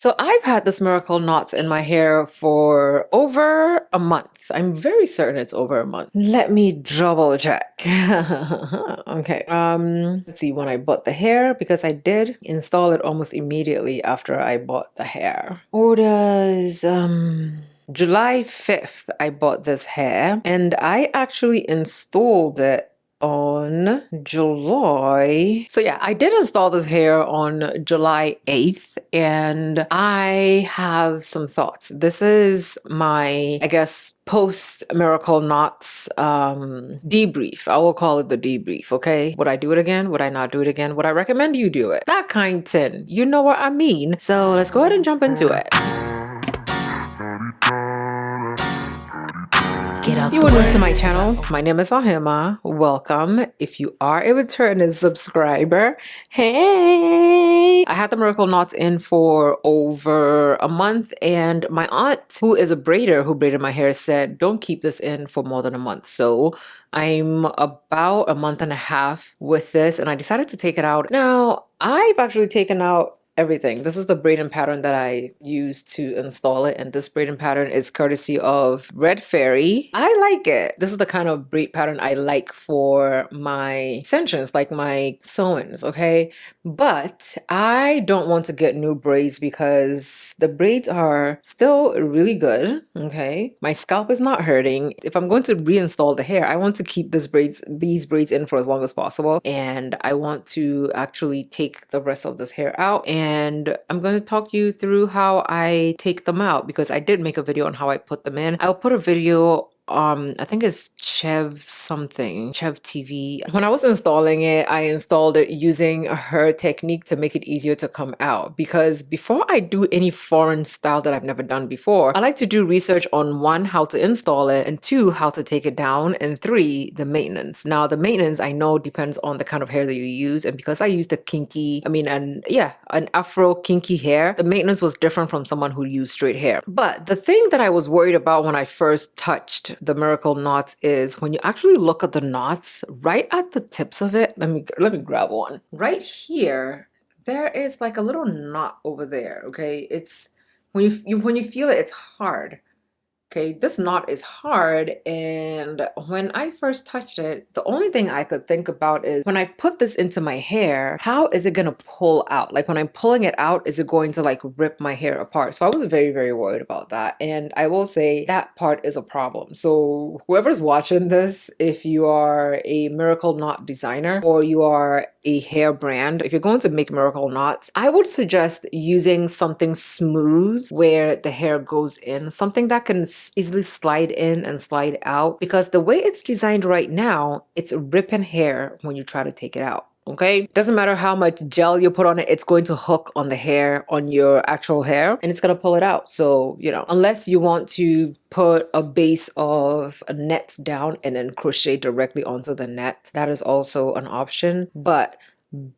So I've had this miracle knot in my hair for over a month. I'm very certain it's over a month. Let me double check. Okay. Let's see when I bought the hair, because I did install it almost immediately after I bought the hair. Orders July 5th I bought this hair, and I actually installed it on July. So yeah, I did install this hair on July 8th, and I have some thoughts. This is my, I guess, post Miracle Knots debrief. I will call it the debrief, okay? Would I do it again? Would I not do it again? Would I recommend you do it? That kind thing. You know what I mean? So let's go ahead and jump into it. If you are new to my channel, my name is Ohemaa. Welcome. If you are a returning subscriber, hey! I had the miracle knots in for over a month, and my aunt, who is a braider who braided my hair, said don't keep this in for more than a month. So I'm about a month and a half with this, and I decided to take it out. Now, I've actually taken out everything. This is the braiding pattern that I used to install it, and this braiding pattern is courtesy of Red Fairy. I like it. This is the kind of braid pattern I like for my extensions, like my sew-ins, okay? But I don't want to get new braids because the braids are still really good, okay? My scalp is not hurting. If I'm going to reinstall the hair, I want to keep these braids in for as long as possible, and I want to actually take the rest of this hair out, and I'm going to talk you through how I take them out, because I did make a video on how I put them in. I'll put a video, I think it's Chev TV. When I was installing it, I installed it using her technique to make it easier to come out, because before I do any foreign style that I've never done before, I like to do research on 1, how to install it, and 2, how to take it down, and 3, the maintenance. Now the maintenance I know depends on the kind of hair that you use, and because I used an afro kinky hair, the maintenance was different from someone who used straight hair. But the thing that I was worried about when I first touched the miracle knots is when you actually look at the knots right at the tips of it. Let me grab one. Right here, there is like a little knot over there, okay? It's when you feel it, it's hard. Okay, this knot is hard, and when I first touched it, the only thing I could think about is when I put this into my hair, how is it gonna pull out? Like when I'm pulling it out, is it going to like rip my hair apart? So I was very, very worried about that, and I will say that part is a problem. So whoever's watching this, if you are a miracle knot designer or you are a hair brand, if you're going to make miracle knots, I would suggest using something smooth where the hair goes in, something that can easily slide in and slide out, because the way it's designed right now, it's ripping hair when you try to take it out. Okay, doesn't matter how much gel you put on it, it's going to hook on the hair, on your actual hair, and it's going to pull it out. So, you know, unless you want to put a base of a net down and then crochet directly onto the net, that is also an option. But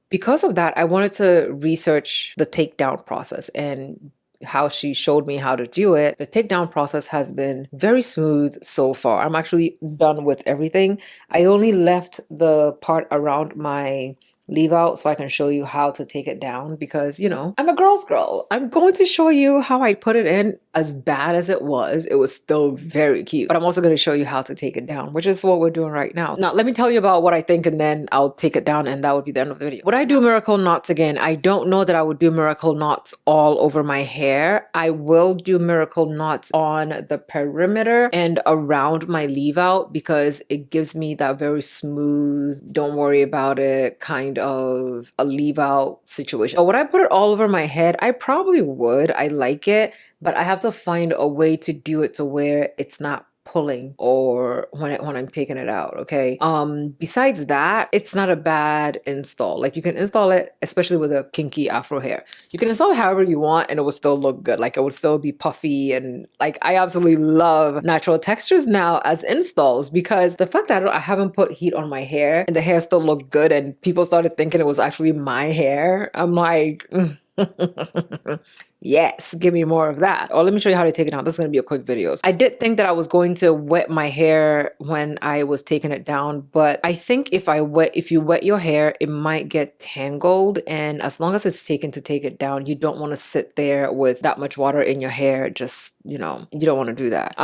because of that, I wanted to research the takedown process, and how she showed me how to do it. The takedown process has been very smooth so far. I'm actually done with everything. I only left the part around my leave out so I can show you how to take it down, because, you know, I'm a girl's girl. I'm going to show you how I put it in. As bad as it was still very cute. But I'm also going to show you how to take it down, which is what we're doing right now. Now, let me tell you about what I think, and then I'll take it down, and that would be the end of the video. Would I do miracle knots again? I don't know that I would do miracle knots all over my hair. I will do miracle knots on the perimeter and around my leave out, because it gives me that very smooth, don't worry about it kind of a leave out situation. But would I put it all over my head? I probably would. I like it, but I have to find a way to do it to where it's not pulling or when I'm taking it out, okay? Besides that, it's not a bad install. Like, you can install it, especially with a kinky afro hair. You can install it however you want and it would still look good. Like, it would still be puffy, and like, I absolutely love natural textures now as installs, because the fact that I haven't put heat on my hair and the hair still looked good and people started thinking it was actually my hair, I'm like, Yes, give me more of that. Oh, let me show you how to take it down. This is going to be a quick video. I did think that I was going to wet my hair when I was taking it down, but I think if you wet your hair, it might get tangled. And as long as it's taken to take it down, you don't want to sit there with that much water in your hair. Just, you don't want to do that.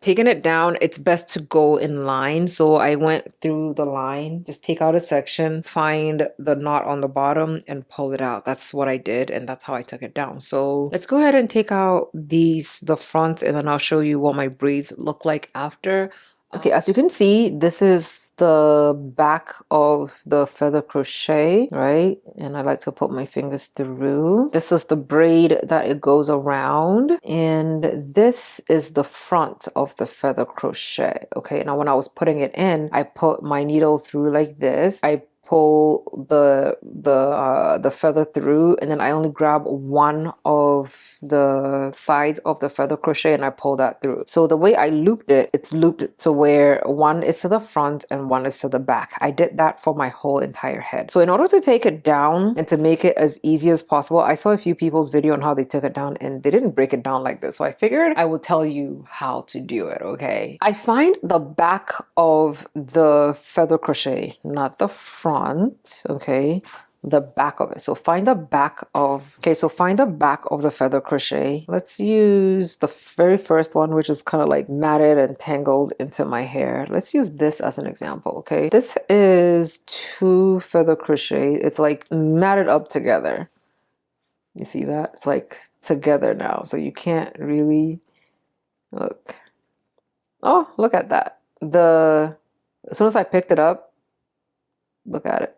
Taking it down, it's best to go in line. So I went through the line, just take out a section, find the knot on the bottom and pull it out. That's what I did. And that's how I took it down. So let's go ahead and take out the front, and then I'll show you what my braids look like after. Okay, as you can see, this is the back of the feather crochet, right? And I like to put my fingers through. This is the braid that it goes around. And this is the front of the feather crochet. Okay, now when I was putting it in, I put my needle through like this. I pull the feather through, and then I only grab one of the sides of the feather crochet and I pull that through. So the way I looped it, it's looped to where one is to the front and one is to the back. I did that for my whole entire head. So in order to take it down and to make it as easy as possible, I saw a few people's video on how they took it down and they didn't break it down like this. So I figured I would tell you how to do it, okay? I find the back of the feather crochet, not the front, okay, the back of it. So find the back of, okay, so find the back of the feather crochet. Let's use the very first one, which is kind of like matted and tangled into my hair. Let's use this as an example, okay? This is 2 feather crochet. It's like matted up together. You see that? It's like together now. So you can't really look. Oh, look at that. As soon as I picked it up, look at it.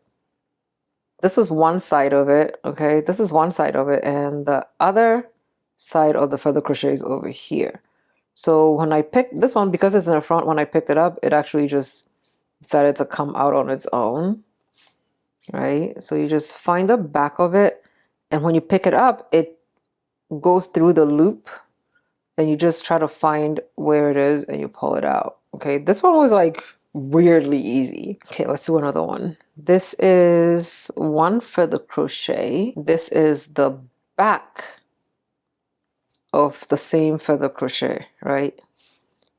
This is one side of it, okay? This is one side of it, and the other side of the feather crochet is over here. So when I picked this one, because it's in the front, when I picked it up, it actually just decided to come out on its own, right? So you just find the back of it, and when you pick it up, it goes through the loop, and you just try to find where it is, and you pull it out, okay? This one was like weirdly easy. Okay, let's do another one. This is 1 feather crochet. This is the back of the same feather crochet, right?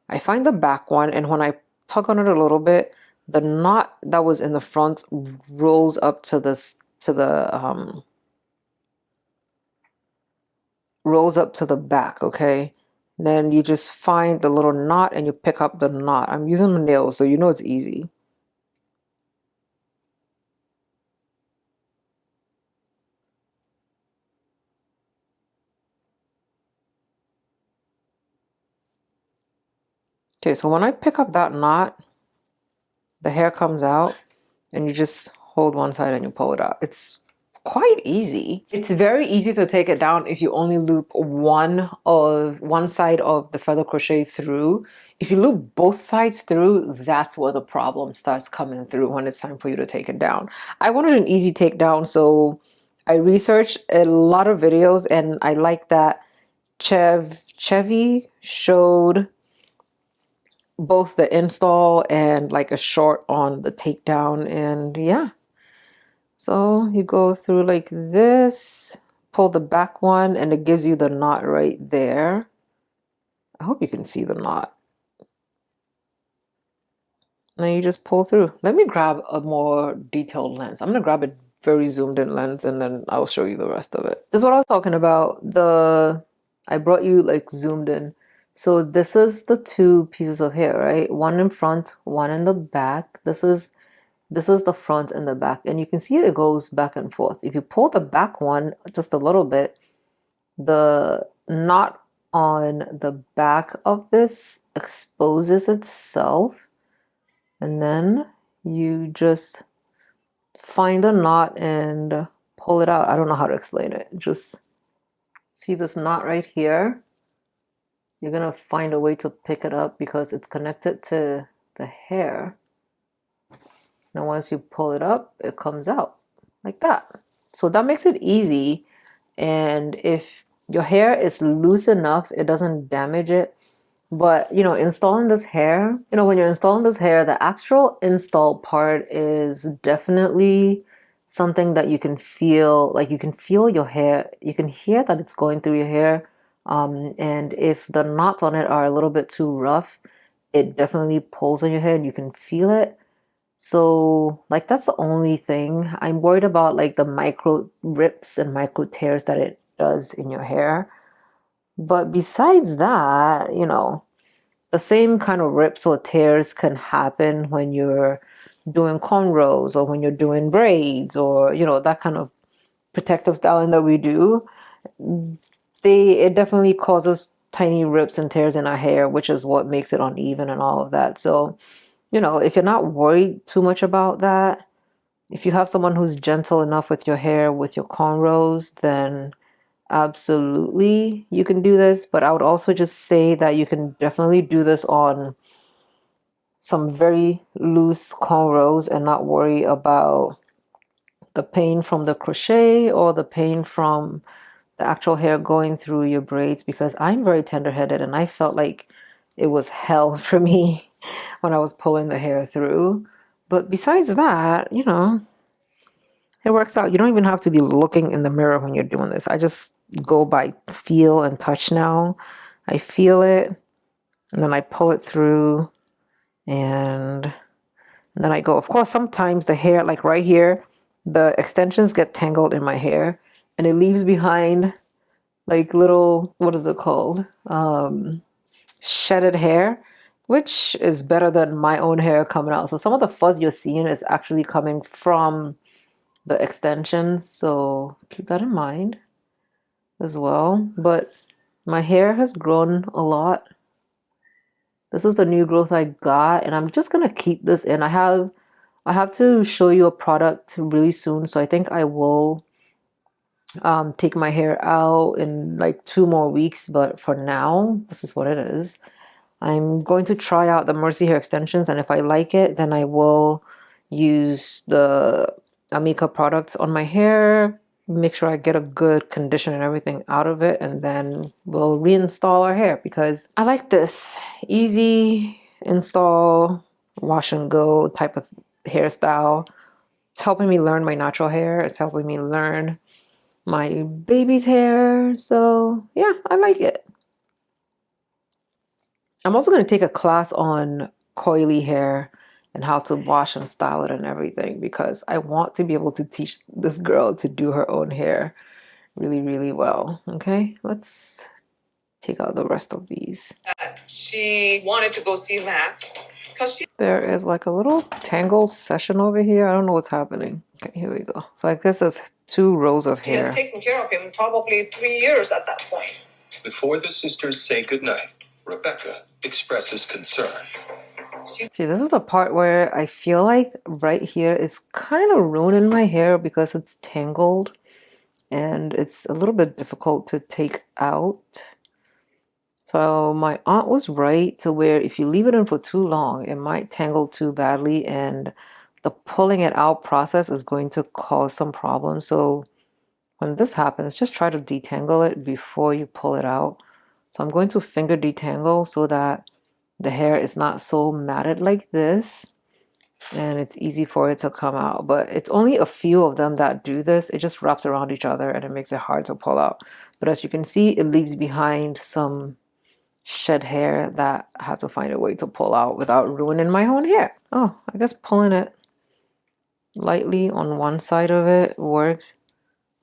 I find the back one, and when I tug on it a little bit, the knot that was in the front rolls up to this rolls up to the back, okay? Then you just find the little knot and you pick up the knot. I'm using my nails, so you know it's easy. Okay, so when I pick up that knot, the hair comes out and you just hold one side and you pull it out. It's quite easy. It's very easy to take it down if you only loop one side of the feather crochet through. If you loop both sides through, that's where the problem starts coming through when it's time for you to take it down. I wanted an easy takedown, so I researched a lot of videos, and I like that Chevy showed both the install and like a short on the takedown, and yeah. So you go through like this, pull the back one, and it gives you the knot right there. I hope you can see the knot. Now you just pull through. Let me grab a more detailed lens. I'm gonna grab a very zoomed in lens and then I'll show you the rest of it. This is what I was talking about. I brought you like zoomed in. So this is the 2 pieces of hair, right? One in front, one in the back. This is the front and the back, and you can see it goes back and forth. If you pull the back one just a little bit, the knot on the back of this exposes itself, and then you just find a knot and pull it out. I don't know how to explain it. Just see this knot right here. You're gonna find a way to pick it up because it's connected to the hair. Now once you pull it up, it comes out like that. So that makes it easy. And if your hair is loose enough, it doesn't damage it. But installing this hair, when you're installing this hair, the actual install part is definitely something that you can feel, like you can feel your hair, you can hear that it's going through your hair. And if the knots on it are a little bit too rough, it definitely pulls on your hair and you can feel it. So like that's the only thing. I'm worried about like the micro rips and micro tears that it does in your hair. But besides that, you know, the same kind of rips or tears can happen when you're doing cornrows or when you're doing braids or, you know, that kind of protective styling that we do. It definitely causes tiny rips and tears in our hair, which is what makes it uneven and all of that. So, you know, if you're not worried too much about that, if you have someone who's gentle enough with your hair, with your cornrows, then absolutely you can do this. But I would also just say that you can definitely do this on some very loose cornrows and not worry about the pain from the crochet or the pain from the actual hair going through your braids, because I'm very tender-headed and I felt like it was hell for me when I was pulling the hair through. But besides that, you know, it works out. You don't even have to be looking in the mirror when you're doing this. I just go by feel and touch now. I feel it and then I pull it through and then I go. Of course, sometimes the hair, like right here, the extensions get tangled in my hair and it leaves behind like little, what is it called? Shedded hair, which is better than my own hair coming out. So some of the fuzz you're seeing is actually coming from the extensions. So keep that in mind as well. But my hair has grown a lot. This is the new growth I got, and I'm just gonna keep this in. I have to show you a product really soon, so I think I will take my hair out in like 2 more weeks, but for now, this is what it is. I'm going to try out the Mercy hair extensions, and if I like it, then I will use the Amika products on my hair, make sure I get a good condition and everything out of it, and then we'll reinstall our hair because I like this easy install, wash and go type of hairstyle. It's helping me learn my natural hair. It's helping me learn my baby's hair. So yeah, I like it. I'm also going to take a class on coily hair and how to wash and style it and everything because I want to be able to teach this girl to do her own hair really, really well. Okay, let's take out the rest of these. She wanted to go see Max because there is like a little tangle session over here. I don't know what's happening. Okay, here we go. So I guess there's 2 rows of hair. She has taken care of him probably 3 years at that point. Before the sisters say goodnight, Rebecca expresses concern. See, this is the part where I feel like right here is kind of ruining my hair because it's tangled and it's a little bit difficult to take out. So my aunt was right to where if you leave it in for too long, it might tangle too badly and the pulling it out process is going to cause some problems. So when this happens, just try to detangle it before you pull it out. So I'm going to finger detangle so that the hair is not so matted like this and it's easy for it to come out. But it's only a few of them that do this. It just wraps around each other and it makes it hard to pull out. But as you can see, it leaves behind some shed hair that I have to find a way to pull out without ruining my own hair. Oh, I guess pulling it lightly on one side of it works.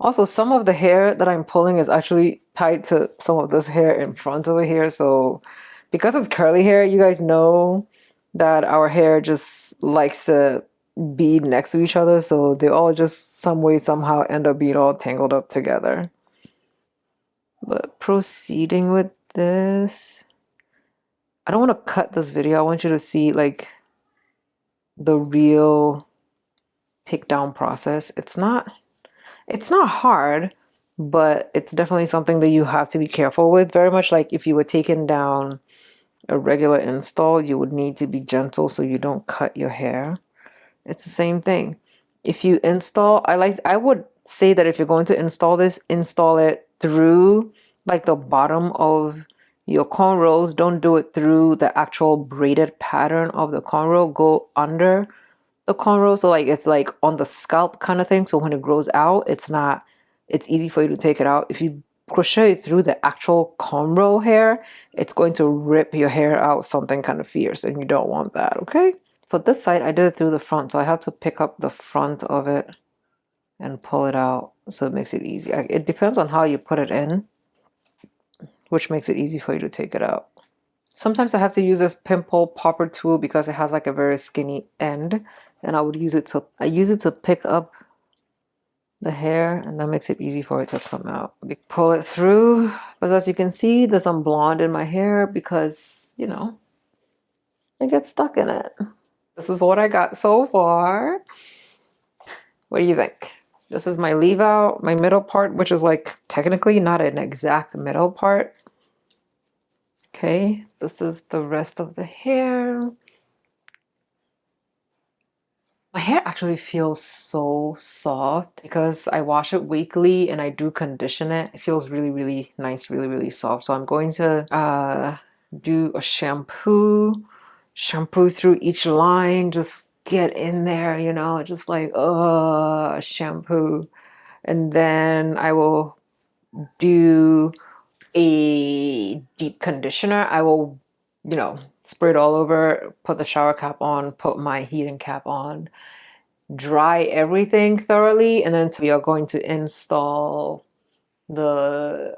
Also, some of the hair that I'm pulling is actually tied to some of this hair in front over here. So because it's curly hair, you guys know that our hair just likes to be next to each other. So they all just some way, somehow end up being all tangled up together. But proceeding with this, I don't want to cut this video. I want you to see like the real takedown process. It's not hard, but it's definitely something that you have to be careful with. Very much like if you were taking down a regular install, you would need to be gentle so you don't cut your hair. It's the same thing. If you install, I would say that if you're going to install this, install it through like the bottom of your cornrows. Don't do it through the actual braided pattern of the cornrow. Go under the cornrow, so like it's like on the scalp kind of thing. So when it grows out, it's easy for you to take it out. If you crochet through the actual cornrow hair, it's going to rip your hair out something kind of fierce, and you don't want that, okay? For this side, I did it through the front, so I have to pick up the front of it and pull it out, so it makes it easy. It depends on how you put it in, which makes it easy for you to take it out. Sometimes I have to use this pimple popper tool because it has like a very skinny end, and I use it to pick up the hair, and that makes it easy for it to come out. We pull it through, but as you can see, there's some blonde in my hair because, you know, it gets stuck in it. This is what I got so far. What do you think? This is my leave out, my middle part, which is like technically not an exact middle part. Okay, this is the rest of the hair. My hair actually feels so soft because I wash it weekly and I do condition it. It feels really, really nice, really, really soft. So I'm going to do a shampoo through each line, just get in there, you know, just like, shampoo. And then I will do a deep conditioner. I will, you know, spray it all over, put the shower cap on, put my heating cap on, dry everything thoroughly, and then we are going to install the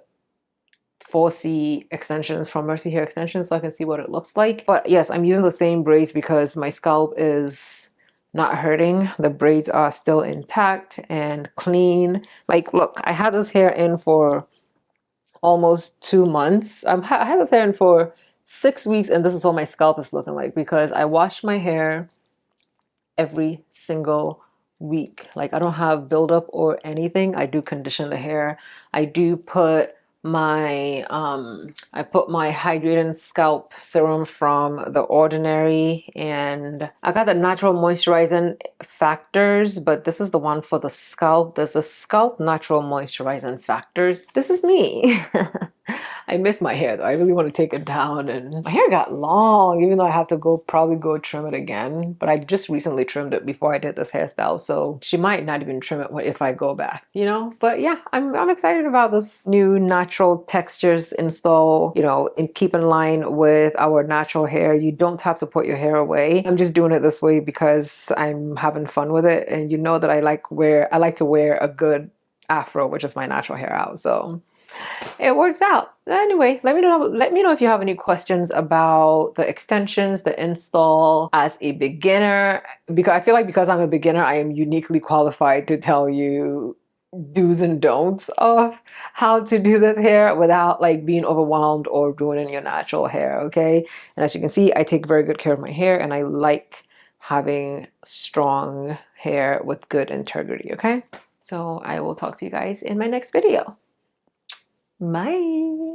4C extensions from Mercy Hair Extensions so I can see what it looks like. But yes, I'm using the same braids because my scalp is not hurting. The braids are still intact and clean. Like, look, I had this hair in for almost 2 months. I had this hair in for 6 weeks, and this is what my scalp is looking like because I wash my hair every single week. Like, I don't have buildup or anything. I do condition the hair. I do put my hydrating scalp serum from The Ordinary, and I got the natural moisturizing factors, but this is the one for the scalp. There's a scalp natural moisturizing factors. This is me. I miss my hair though. I really want to take it down, and my hair got long, even though I have to probably go trim it again. But I just recently trimmed it before I did this hairstyle, so she might not even trim it if I go back, you know? But yeah, I'm excited about this new natural textures install, you know, and keep in line with our natural hair. You don't have to put your hair away. I'm just doing it this way because I'm having fun with it, and you know that I like to wear a good afro, which is my natural hair out. So it works out. Anyway, let me know if you have any questions about the extensions, the install as a beginner, because I feel like because I'm a beginner, I am uniquely qualified to tell you do's and don'ts of how to do this hair without like being overwhelmed or ruining your natural hair, okay? And as you can see, I take very good care of my hair, and I like having strong hair with good integrity, okay? So I will talk to you guys in my next video. Bye.